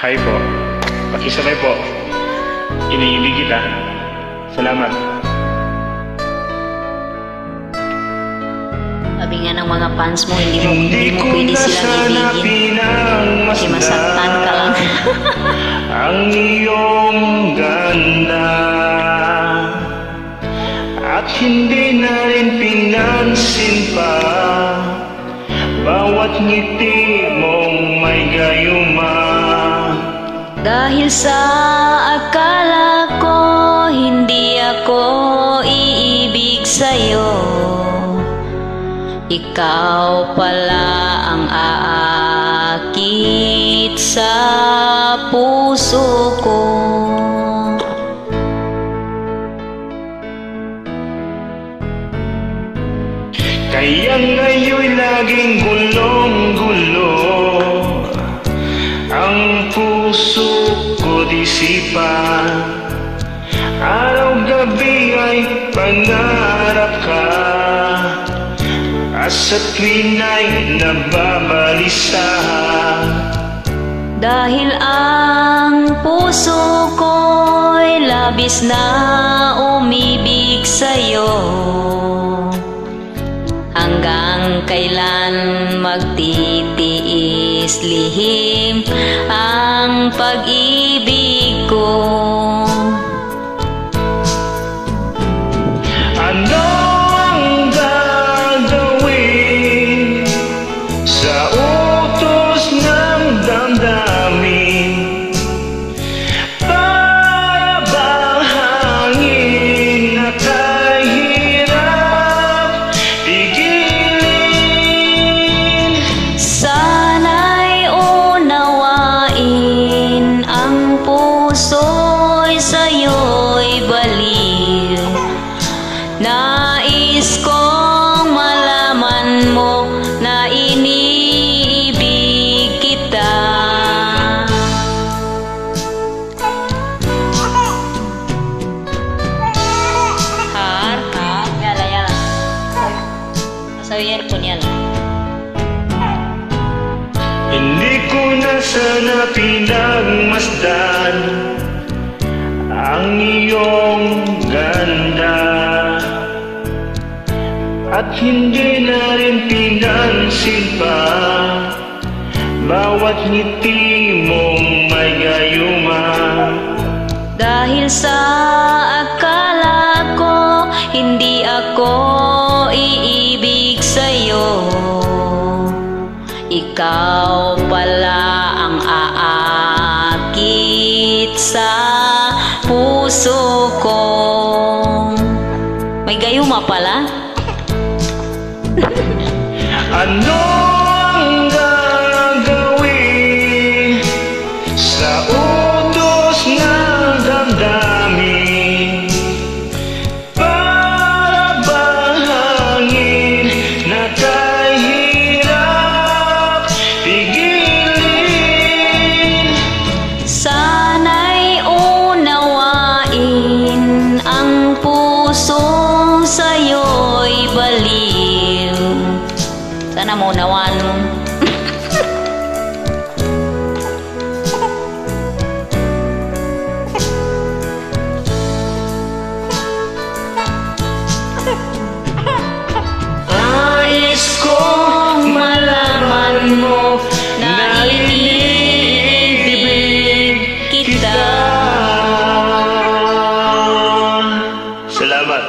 Hi po. Pakisabay po. Iniibig kita. Salamat. Sabi nga ng mga fans mo, hindi mo pwede silang ibigin. Kasi masaktan ka lang. Ang iyong ganda at hindi na rin pinansin pa bawat ngiti mong may gayuma. Dahil sa akala ko hindi ako iibig sa'yo, ikaw pala ang aakit sa puso ko. Kaya ngayon'y laging gulong-gulo ang puso ko disipan. Araw-gabi ay pangarap ka at sa tuwin ay nababalisa. Dahil ang puso ko'y labis na umibig sa'yo, hanggang kailan magtitiis lihim ang pag-ibig ko. Ano ang gagawin sa utos ng damdamin? Para bang hangin na kahirap pigilin? Sana'y unawain ang puso'y sa'yo'y baliw. Nais kong malaman mo na iniibig kita. Yala, yala. Sabihin po niyan. Hindi ko na sana pinagmasdan ang iyong ganda at hindi na rin pinansin pa bawat ngiti mong may gayuma. Dahil sa akala ko hindi ako iibig sa'yo, ikaw pala ang aakit sa puso ko. May gayuma pala? Ano ang gagawin sa utos ng damdamin? Para bang hangin na kahirap pigilin? Sana'y unawain ang pusong sa'yo'y baliw. Sana maunawaan mo. Nais kong malaman mo na iniibig kita. Salamat.